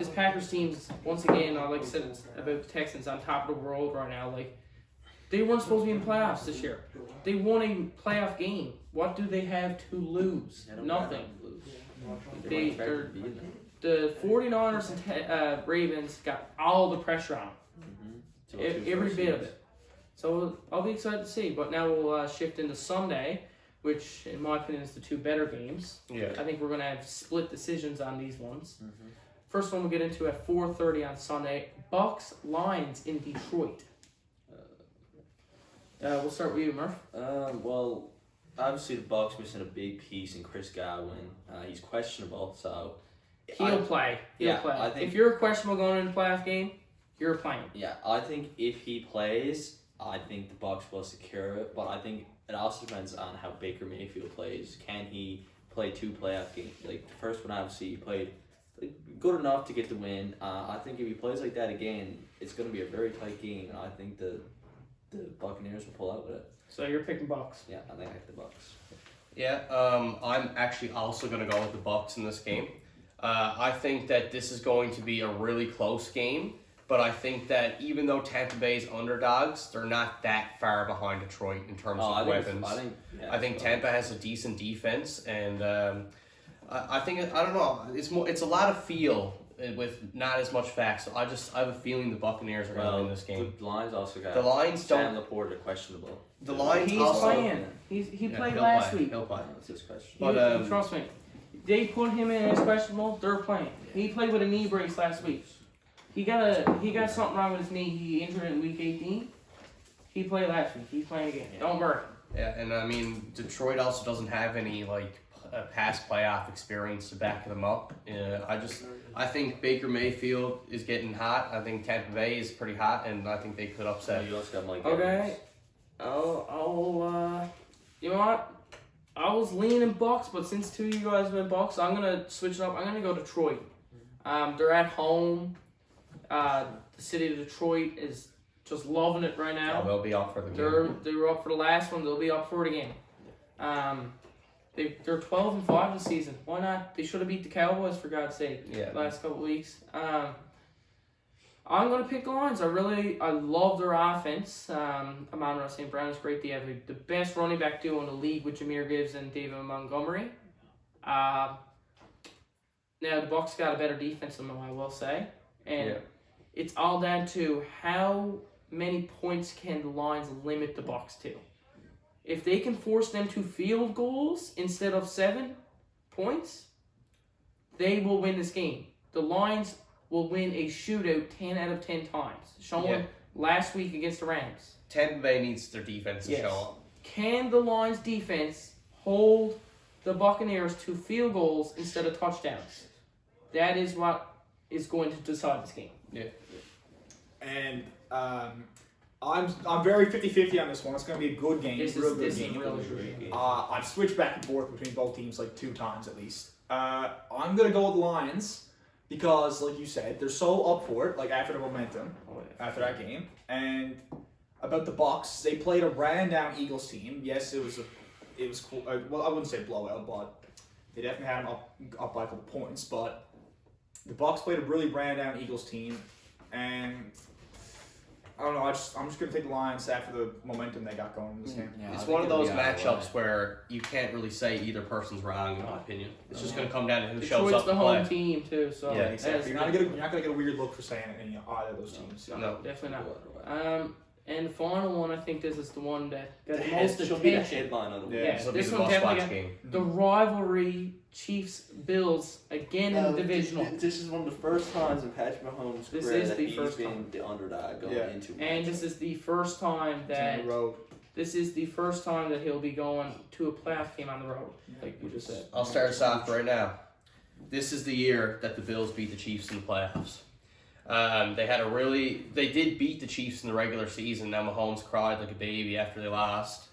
Speaker 2: this Packers team's, once again, like I said, it's about the Texans on top of the world right now. Like, they weren't supposed to be in playoffs this year. They won a playoff game. What do they have to lose? Nothing. The 49ers and Ravens got all the pressure on them. Every bit of it. So I'll be excited to see. But now we'll shift into Sunday, which, in my opinion, is the two better games.
Speaker 1: Yeah.
Speaker 2: I think we're going to have split decisions on these ones. First one we'll get into at 4:30 on Sunday. Bucks Lions in Detroit. We'll start with you, Murph.
Speaker 3: Well, obviously the Bucks missing a big piece in Chris Godwin. He's questionable, so
Speaker 2: He'll play. He'll play.
Speaker 3: I think,
Speaker 2: if you're questionable going into a playoff game, you're playing.
Speaker 3: Yeah, I think if he plays, I think the Bucks will secure it. But I think it also depends on how Baker Mayfield plays. Can he play 2 playoff games? Like the first one, obviously, he played good enough to get the win. I think if he plays like that again, it's going to be a very tight game. And I think the Buccaneers will pull out with it.
Speaker 2: So you're picking Bucks.
Speaker 3: Yeah, I think I like the Bucks.
Speaker 1: Yeah, I'm actually also going to go with the Bucks in this game. I think that this is going to be a really close game, but I think that even though Tampa Bay is underdogs, they're not that far behind Detroit in terms of weapons. I think Tampa has a decent defense, and I think, I don't know, it's a lot of feel with not as much facts. So I have a feeling the Buccaneers are going to win this game.
Speaker 3: The Lions also got
Speaker 1: The Lions
Speaker 3: Sam
Speaker 1: don't.
Speaker 3: Laporte are questionable.
Speaker 1: The Lions
Speaker 2: He's
Speaker 1: also.
Speaker 2: playing. He played
Speaker 1: he'll
Speaker 2: last
Speaker 1: play.
Speaker 2: week.
Speaker 1: He'll play.
Speaker 3: That's his question.
Speaker 1: But,
Speaker 2: Trust me. They put him in as questionable. They're playing. He played with a knee brace last week. He got something wrong with his knee. He injured it in week 18. He played last week. He's playing again. Don't worry.
Speaker 1: Yeah, and I mean Detroit also doesn't have any past playoff experience to back them up. I think Baker Mayfield is getting hot. I think Tampa Bay is pretty hot, and I think they could upset.
Speaker 3: You also got Mike
Speaker 2: Okay.
Speaker 3: Evans.
Speaker 2: You know what? I was leaning Bucks, but since 2 of you guys went Bucks, I'm gonna switch it up. I'm gonna go Detroit. They're at home. The city of Detroit is just loving it right now.
Speaker 1: They'll be off for the game.
Speaker 2: They were up for the last one. They'll be up for it again. They're 12-5 this season. Why not? They should have beat the Cowboys for God's sake.
Speaker 1: Yeah.
Speaker 2: Last couple weeks. I'm gonna pick the Lions. I love their offense. Amon-Ra St. Brown is great. They have the best running back duo in the league with Jahmyr Gibbs and David Montgomery. Now the Bucs got a better defense than them, I will say, and it's all down to how many points can the Lions limit the Bucs to. If they can force them to field goals instead of 7 points, they will win this game. The Lions will win a shootout 10 out of 10 times. Shown last week against the Rams.
Speaker 1: Tampa Bay needs their defense to show up.
Speaker 2: Can the Lions defense hold the Buccaneers to field goals instead of touchdowns? That is what is going to decide this game.
Speaker 1: Yeah.
Speaker 4: And I'm very 50-50 on this one. It's going to be a good game.
Speaker 2: This
Speaker 4: real
Speaker 2: is
Speaker 4: good
Speaker 2: this
Speaker 4: game.
Speaker 2: is really good.
Speaker 4: I've switched back and forth between both teams like 2 times at least. I'm going to go with the Lions because, like you said, they're so up for it, like after the momentum, after that game. And about the Bucs, they played a ran-down Eagles team. Yes, it was cool. Well, I wouldn't say blowout, but they definitely had them up by a couple points. But the Bucs played a really ran-down Eagles team, and I don't know. I'm just gonna take the Lions after the momentum they got going in this game.
Speaker 3: Yeah,
Speaker 1: It's one of those matchups where you can't really say either person's wrong, in my opinion. It's just going to come down to who shows
Speaker 2: Detroit's
Speaker 1: up
Speaker 2: the
Speaker 1: to
Speaker 2: home
Speaker 1: play.
Speaker 2: team too, so
Speaker 1: Yeah,
Speaker 4: Exactly. You're not gonna get a weird look for saying any either of those teams.
Speaker 1: No.
Speaker 2: definitely not. And the final one, I think this is the one that got the most
Speaker 3: Should be the
Speaker 2: attention.
Speaker 3: headline of the week.
Speaker 4: Yeah.
Speaker 2: Yeah,
Speaker 1: This will be
Speaker 2: this
Speaker 1: the
Speaker 2: one
Speaker 1: most
Speaker 2: definitely
Speaker 1: watched
Speaker 2: got
Speaker 1: game.
Speaker 2: the rivalry Chiefs-Bills again in the divisional.
Speaker 3: This is one of the first times in Patrick Mahomes'
Speaker 2: This
Speaker 3: career
Speaker 2: is
Speaker 3: that
Speaker 2: the
Speaker 3: he's
Speaker 2: first
Speaker 3: been
Speaker 2: time.
Speaker 3: the underdog going
Speaker 4: Yeah.
Speaker 3: into.
Speaker 2: And this is the first time
Speaker 4: It's on
Speaker 2: that
Speaker 4: the road.
Speaker 2: he'll be going to a playoff game on the road, like you just said.
Speaker 1: I'll start us off right now. This is the year that the Bills beat the Chiefs in the playoffs. They did beat the Chiefs in the regular season. Now Mahomes cried like a baby after they lost.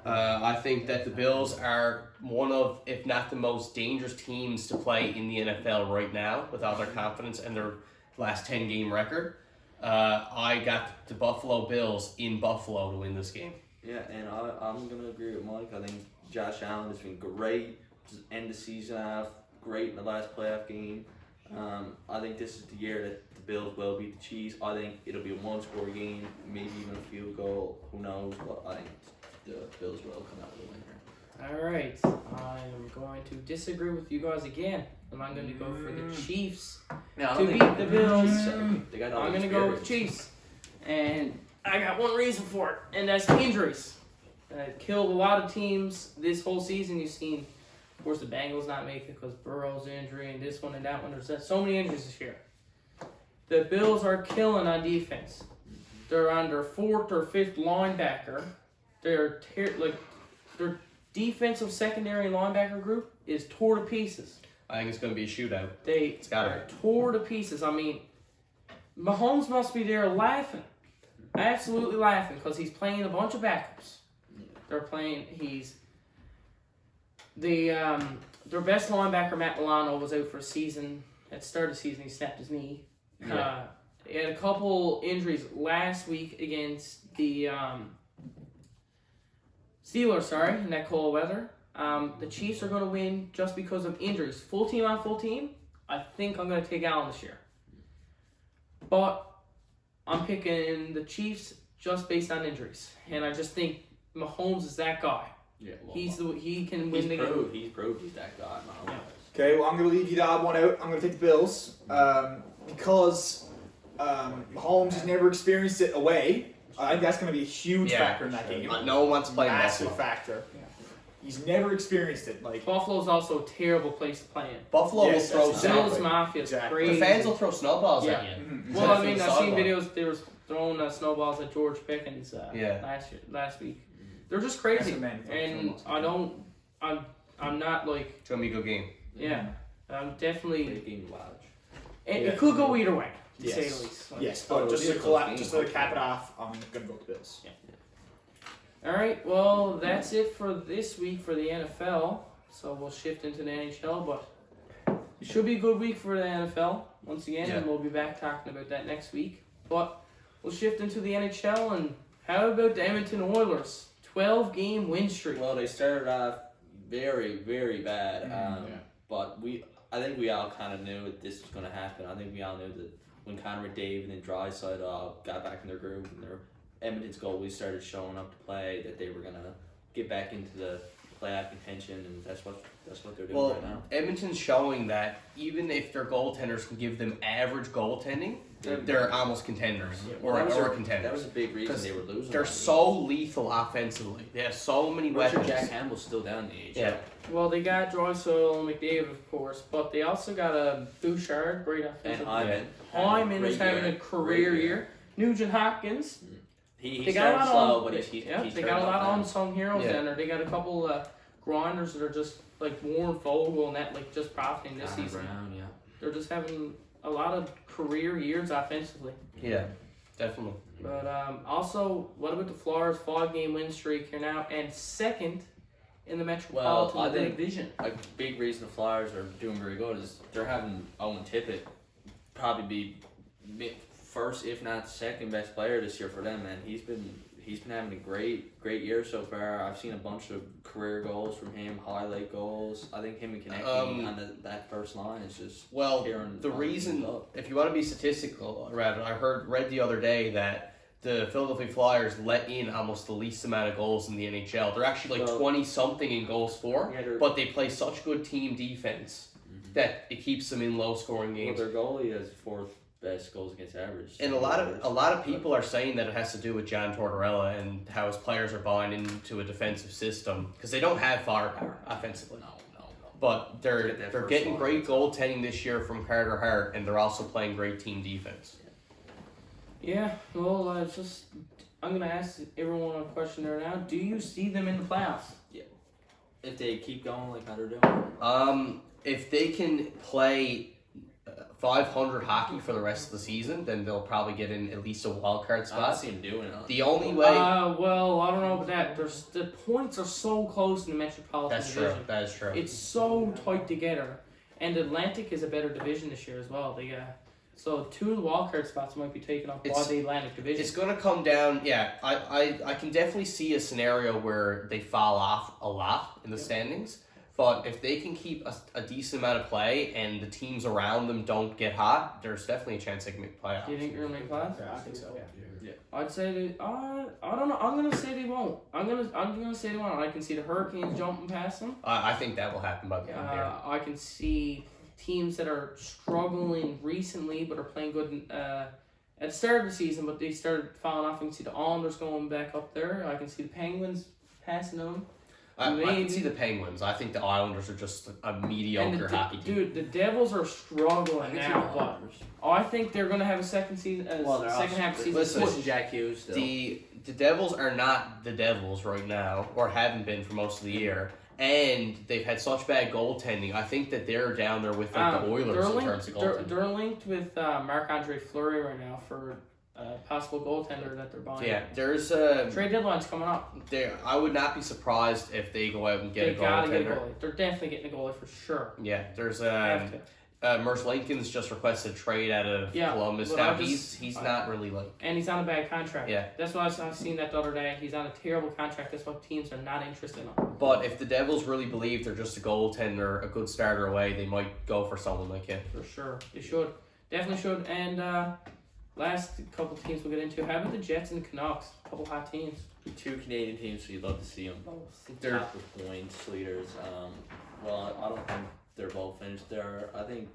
Speaker 1: I think that the Bills are one of, if not the most dangerous teams to play in the NFL right now with all their confidence and their last 10-game record. I got the Buffalo Bills in Buffalo to win this game.
Speaker 3: Yeah, and I'm going to agree with Mike. I think Josh Allen has been great to end the season off, great in the last playoff game. I think this is the year that the Bills will beat the Chiefs. I think it'll be a one-score game, maybe even a field goal. Who knows? But I think the Bills will come out with a winner.
Speaker 2: All right, I am going to disagree with you guys again, and I'm going to go for the Chiefs to beat the Bills.
Speaker 3: They got
Speaker 2: I'm going to go with the Chiefs, and I got one reason for it, and that's injuries. Killed a lot of teams this whole season. You've seen, of course, the Bengals not make it because Burrow's injury and this one and that one. There's so many injuries this year. The Bills are killing on defense. They're on their 4th or 5th linebacker. Their defensive secondary linebacker group is tore to pieces.
Speaker 1: I think it's going to be a shootout.
Speaker 2: It's
Speaker 1: gotta
Speaker 2: tore to pieces. I mean, Mahomes must be there laughing, absolutely laughing, because he's playing a bunch of backups. They're playing. Their best linebacker Matt Milano was out for a season. At the start of the season, he snapped his knee.
Speaker 3: Yeah.
Speaker 2: He had a couple injuries last week against the Steelers. In that cold weather. The Chiefs are going to win just because of injuries. Full team on full team, I think I'm going to take Allen this year. But I'm picking the Chiefs just based on injuries. And I just think Mahomes is that guy.
Speaker 3: Yeah,
Speaker 2: He can win the game.
Speaker 3: He's proved he's that guy. Mahomes.
Speaker 4: Okay, well, I'm going to leave you the odd one out. I'm going to take the Bills because Mahomes has never experienced it away. I think that's going to be a huge factor in that game.
Speaker 1: No one wants to play in
Speaker 4: Massive
Speaker 1: Buffalo.
Speaker 4: factor. He's never experienced it. Like
Speaker 2: Buffalo's also a terrible place to play in.
Speaker 1: Buffalo
Speaker 4: Yes,
Speaker 1: will throw
Speaker 4: that's
Speaker 2: Bills
Speaker 4: exactly.
Speaker 2: Mafia is
Speaker 4: Exactly.
Speaker 2: crazy.
Speaker 1: The fans will throw snowballs
Speaker 2: Yeah.
Speaker 1: at you.
Speaker 4: Mhm.
Speaker 2: Well, I mean,
Speaker 1: From
Speaker 2: I've
Speaker 1: the
Speaker 2: seen
Speaker 1: sideline.
Speaker 2: videos. They were throwing snowballs at George Pickens last week. They're just crazy,
Speaker 4: That's a man who
Speaker 2: and
Speaker 4: throws
Speaker 2: I'm not like
Speaker 1: It's going to be a good game.
Speaker 2: I'm definitely.
Speaker 3: Great game to watch.
Speaker 2: And
Speaker 4: Yeah.
Speaker 2: it could go either way, to say
Speaker 4: Yes.
Speaker 2: the least. Like,
Speaker 4: yes,
Speaker 3: Oh,
Speaker 4: but just
Speaker 3: it'll
Speaker 4: to
Speaker 3: be a close game,
Speaker 4: just to cap it off, I'm going to go with the Bills.
Speaker 2: All right, well, that's it for this week for the NFL. So we'll shift into the NHL, but it should be a good week for the NFL once again, and we'll be back talking about that next week. But we'll shift into the NHL, and how about the Edmonton Oilers? 12-game win streak.
Speaker 3: Well, they started off very, very bad, but I think we all kind of knew that this was going to happen. I think we all knew that when Connor McDavid and Draisaitl got back in their groove and their Edmonton's goalies started showing up to play, that they were going to get back into the playoff contention, and that's what they're doing right now.
Speaker 1: Edmonton's showing that even if their goaltenders can give them average goaltending, they're almost contenders or contenders.
Speaker 3: That was a big reason they were losing.
Speaker 1: They're so lethal offensively. They have so many weapons.
Speaker 3: Jack Campbell's still down the AHL.
Speaker 1: Yeah.
Speaker 2: Well, they got Draisaitl and McDavid, of course, but they also got a Bouchard, great offensive.
Speaker 3: And
Speaker 2: Hyman is having a career year. Nugent Hopkins.
Speaker 3: He
Speaker 2: They got a
Speaker 3: started
Speaker 2: lot
Speaker 3: slow,
Speaker 2: of
Speaker 3: but he's
Speaker 2: they got a lot of unsung heroes
Speaker 1: Yeah.
Speaker 2: down there. They got a couple grinders that are just like Warren Fogle and that, like just profiting this season.
Speaker 3: Brown,
Speaker 2: They're just having a lot of career years offensively.
Speaker 1: Yeah, definitely.
Speaker 2: But also, what about the Flyers' 5-game win streak here now, and second in the Metropolitan Division?
Speaker 3: A big reason the Flyers are doing very good is they're having Owen Tippett probably be first, if not second best player this year for them, man. He's been having a great year so far. I've seen a bunch of career goals from him, highlight goals. I think him and Konecny on that first line is just
Speaker 1: the reason, if you want to be statistical, rather, I read the other day that the Philadelphia Flyers let in almost the least amount of goals in the NHL. They're actually like 20-something in goals for, but they play such good team defense that it keeps them in low-scoring games.
Speaker 3: Well, their goalie has 4th best goals against average.
Speaker 1: And a lot of people are saying that it has to do with John Tortorella and how his players are buying into a defensive system because they don't have firepower offensively.
Speaker 3: No.
Speaker 1: But they're getting great goaltending this year from Carter Hart, and they're also playing great team defense.
Speaker 2: Yeah, well, I'm going to ask everyone a question there now. Do you see them in the playoffs?
Speaker 3: Yeah. If they keep going like how they're doing?
Speaker 1: If they can play 500 hockey for the rest of the season, then they'll probably get in at least a wild card spot.
Speaker 3: I don't see them doing it.
Speaker 1: The only way...
Speaker 2: well, I don't know about that. The points are so close in the Metropolitan Division.
Speaker 1: That is true.
Speaker 2: It's so tight together. And Atlantic is a better division this year as well. So 2 of the wildcard spots might be taken up by the Atlantic Division.
Speaker 1: It's going to come down, I can definitely see a scenario where they fall off a lot in the standings. But if they can keep a decent amount of play and the teams around them don't get hot, there's definitely a chance they can make playoffs.
Speaker 2: Do you think they're going to make playoffs?
Speaker 4: Yeah, I think so.
Speaker 3: Yeah.
Speaker 2: I'd say I don't know. I'm gonna say they won't. I'm gonna say they won't. I can see the Hurricanes jumping past them.
Speaker 1: I think that will happen by the end of the year.
Speaker 2: I can see teams that are struggling recently but are playing good at the start of the season, but they started falling off. I can see the Islanders going back up there. I can see the Penguins passing them.
Speaker 1: I can see the Penguins. I think the Islanders are just a mediocre hockey team.
Speaker 2: Dude, the Devils are struggling now, but I think they're going to have a second half season.
Speaker 1: Listen,
Speaker 3: Jack Hughes still.
Speaker 1: The Devils are not the Devils right now, or haven't been for most of the year, and they've had such bad goaltending. I think that they're down there with the Oilers in terms of goaltending.
Speaker 2: They're linked with Marc-Andre Fleury right now for possible goaltender that they're buying.
Speaker 1: Yeah, there's
Speaker 2: trade deadline's coming up.
Speaker 1: I would not be surprised if they go out and get a goaltender.
Speaker 2: Gotta get a goalie. They're definitely getting a goalie for sure.
Speaker 1: Yeah, there's Merce Lincoln's just requested a trade out of Columbus. Now he's not really like,
Speaker 2: and he's on a bad contract.
Speaker 1: Yeah,
Speaker 2: that's why I seen that the other day. He's on a terrible contract. That's what teams are not interested in.
Speaker 1: But if the Devils really believe they're just a goaltender, a good starter away, they might go for someone like him.
Speaker 2: For sure, they should, definitely should. And last couple teams we'll get into. How about the Jets and the Canucks? A couple hot teams.
Speaker 3: 2 Canadian teams, so you'd love to see them both. They're top of points leaders. Well, I don't think they're both finished there. I think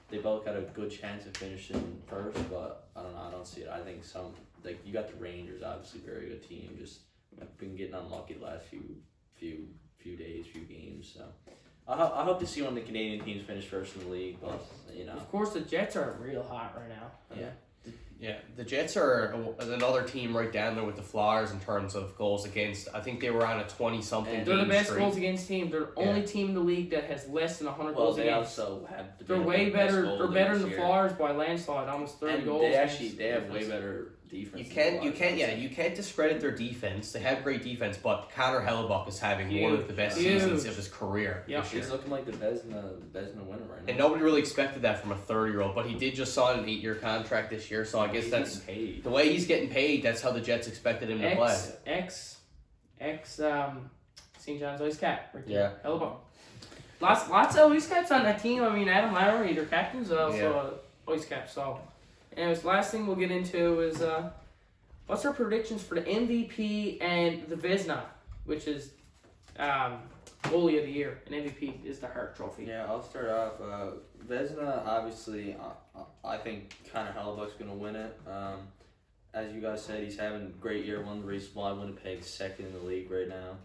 Speaker 3: they both got a good chance of finishing first, but I don't know. I don't see it. I think you got the Rangers, obviously very good team. Just have been getting unlucky the last few days, few games. So I hope to see one of the Canadian teams finish first in the league, but
Speaker 2: Of course, the Jets are real hot right now.
Speaker 3: Yeah.
Speaker 1: Yeah, the Jets are another team right down there with the Flyers in terms of goals against. I think they were on a 20-something.
Speaker 2: They're the best
Speaker 1: streak.
Speaker 2: goals against team. They're the only team in the league that has less than 100 goals against.
Speaker 3: Also have
Speaker 2: they're way better. They're better than the Flyers by landslide, almost 30 goals.
Speaker 3: They have way better defense.
Speaker 1: You can't discredit their defense. They have great defense, but Connor Hellebuck is having one of the best seasons of his career.
Speaker 2: Yep.
Speaker 3: He's looking like the Vezina winner right now.
Speaker 1: And nobody really expected that from a 30-year-old, but he did just sign an 8-year contract this year, so I guess that's the way he's getting paid. That's how the Jets expected him to play.
Speaker 2: St. John's Ice Cap. Right there.
Speaker 1: Yeah.
Speaker 2: Hellebuck. Lots of Ice Caps on that team. I mean, Adam Lowry, their captain's also Ice Cap. So, anyways, last thing we'll get into is what's our predictions for the MVP and the Vezina, which is goalie of the year. And MVP is the Hart Trophy.
Speaker 3: Yeah, I'll start off. Vezina, obviously, I think Connor Hellebuck's going to win it. As you guys said, he's having a great year. One of the reasons why Winnipeg's second in the league right now.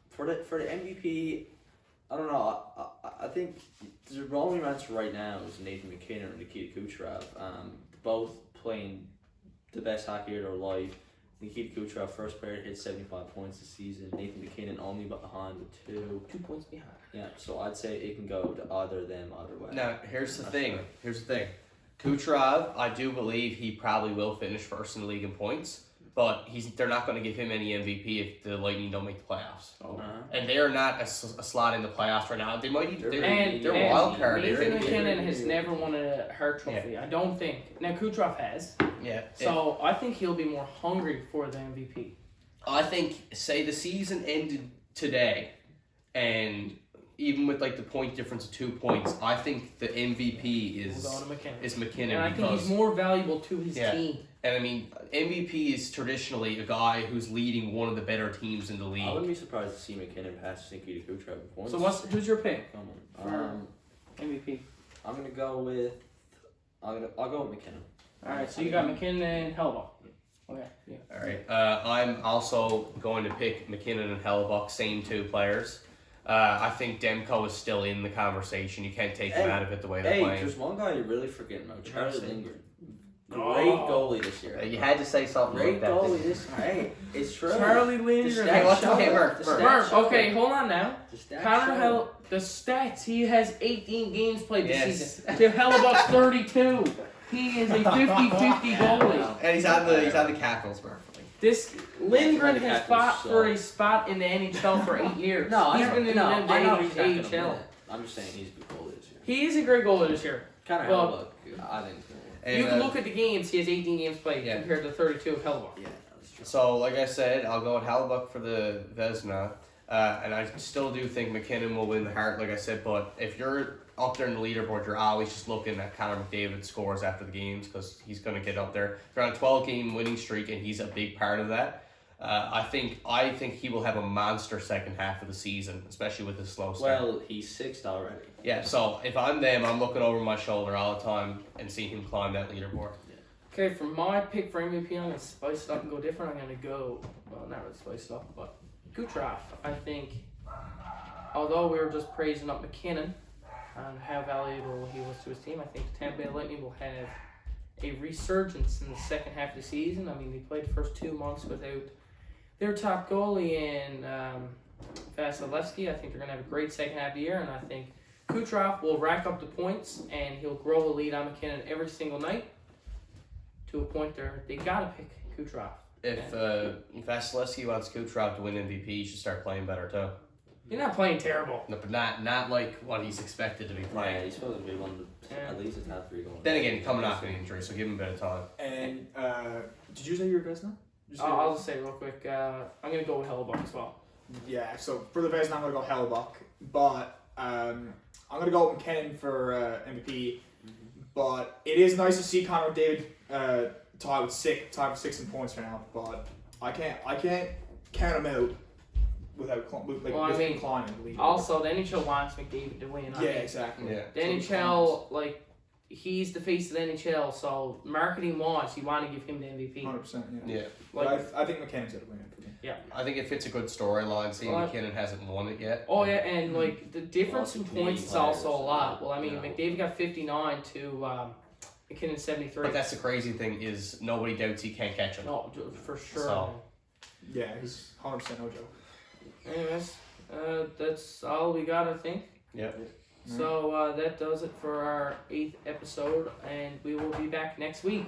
Speaker 3: For the MVP, I don't know. I think the rolling answer right now is Nathan McKinnon and Nikita Kucherov. Both playing the best hockey of their life. Nikita Kucherov, first player to hit 75 points this season. Nathan McKinnon only behind with 2.
Speaker 2: 2 points behind.
Speaker 3: Yeah, so I'd say it can go to either of them either way.
Speaker 1: Now, here's the thing. Kucherov, I do believe he probably will finish first in the league in points, but they're not going to give him any MVP if the Lightning don't make the playoffs.
Speaker 2: Oh.
Speaker 1: And they are not a slot in the playoffs right now. They might. They're
Speaker 2: And
Speaker 1: wild card.
Speaker 2: Nathan McKinnon has never won a Hart Trophy.
Speaker 1: Yeah.
Speaker 2: I don't think. Now Kucherov has.
Speaker 1: Yeah.
Speaker 2: So I think he'll be more hungry for the MVP.
Speaker 1: I think, say the season ended today, and even with like the point difference of 2 points, I think the MVP is McKinnon.
Speaker 2: And I think he's more valuable to his team.
Speaker 1: And I mean, MVP is traditionally a guy who's leading one of the better teams in the league.
Speaker 3: I wouldn't be surprised to see McKinnon pass Nikita Kucherov once.
Speaker 2: So who's your pick?
Speaker 3: Come on.
Speaker 2: MVP.
Speaker 3: I'm gonna go with. I'll go with McKinnon.
Speaker 2: All right. So you got McKinnon and Hellebuyck. Okay. Yeah.
Speaker 1: All right. I'm also going to pick McKinnon and Hellebuck, same two players. I think Demko is still in the conversation. You can't take him out of it the way they're playing.
Speaker 3: There's one guy you're really forgetting about, Charlie Lindgren. Great goalie this year.
Speaker 1: You had to say something
Speaker 3: Great
Speaker 1: like that.
Speaker 3: goalie this year. Hey, it's true.
Speaker 2: Charlie Lindgren.
Speaker 1: Murph,
Speaker 2: okay, hold on now. The stats, he has 18 games played this season. To Hellebuck's 32. He is a 50-50 goalie.
Speaker 1: And he's on the Capitals, Murph.
Speaker 2: This Lindgren has fought for a spot in the NHL for 8 years. He's been in the AHL.
Speaker 3: I'm just saying he's a good goalie this year.
Speaker 2: He is a great goalie this year.
Speaker 3: Kind of Hellebuck, I think.
Speaker 1: And,
Speaker 2: you can look at the games. He has 18 games played compared to 32 of Hellebuck.
Speaker 3: Yeah, that's true.
Speaker 1: So, like I said, I'll go with Hellebuck for the Vezina. And I still do think McKinnon will win the Hart, like I said. But if you're up there in the leaderboard, you're always just looking at Connor McDavid's scores after the games because he's going to get up there. They're on a 12-game winning streak, and he's a big part of that. I think he will have a monster second half of the season, especially with his slow start.
Speaker 3: Well, he's 6th already.
Speaker 1: Yeah, so if I'm them, I'm looking over my shoulder all the time and seeing him climb that leaderboard.
Speaker 2: Okay, for my pick for MVP, I'm going to spice it up and go different. I'm going to go, well, not really spice it up, but Kucherov. I think, although we were just praising up McKinnon and how valuable he was to his team, I think the Tampa Bay Lightning will have a resurgence in the second half of the season. I mean, they played the first 2 months without their top goalie in Vasilevsky. I think they're going to have a great second half of the year, and I think Kucherov will rack up the points, and he'll grow a lead on McKinnon every single night to a point there they got to pick Kucherov.
Speaker 1: If Vasilevsky wants Kucherov to win MVP, he should start playing better too.
Speaker 2: You're not playing terrible.
Speaker 1: No, but not like what he's expected to be playing.
Speaker 3: Yeah, he's supposed to be one of the, at least a top 3 going.
Speaker 1: Then again, coming off an injury, so give him a bit of time.
Speaker 4: And did you say your Vezina?
Speaker 2: I'll just say real quick, I'm going to go with Hellebuck as well.
Speaker 4: Yeah, so for the Vezina, I'm going to go Hellebuck. But I'm going to go with McKinnon for MVP. But it is nice to see Connor McDavid tied with 6 in points right now. But I can't count him out without climbing the lead.
Speaker 2: Also, the NHL wants McDavid to win.
Speaker 4: Exactly.
Speaker 1: Yeah.
Speaker 2: The NHL, he's the face of the NHL, so marketing-wise, you want to give him the MVP.
Speaker 4: 100%,
Speaker 1: Yeah.
Speaker 4: But I think McKinnon's going to win it for me.
Speaker 2: Yeah.
Speaker 1: I think it fits a good storyline. Seeing McKinnon hasn't won it yet.
Speaker 2: Oh yeah, and the difference in points is also a lot. Well, I mean,
Speaker 3: Yeah.
Speaker 2: McDavid got 59 to McKinnon 73.
Speaker 1: But that's the crazy thing is nobody doubts he can't catch him.
Speaker 2: No, for sure.
Speaker 1: So.
Speaker 4: Yeah, he's 100% no joke.
Speaker 2: Anyways, that's all we got, I think.
Speaker 1: Yep.
Speaker 2: So that does it for our 8th episode, and we will be back next week.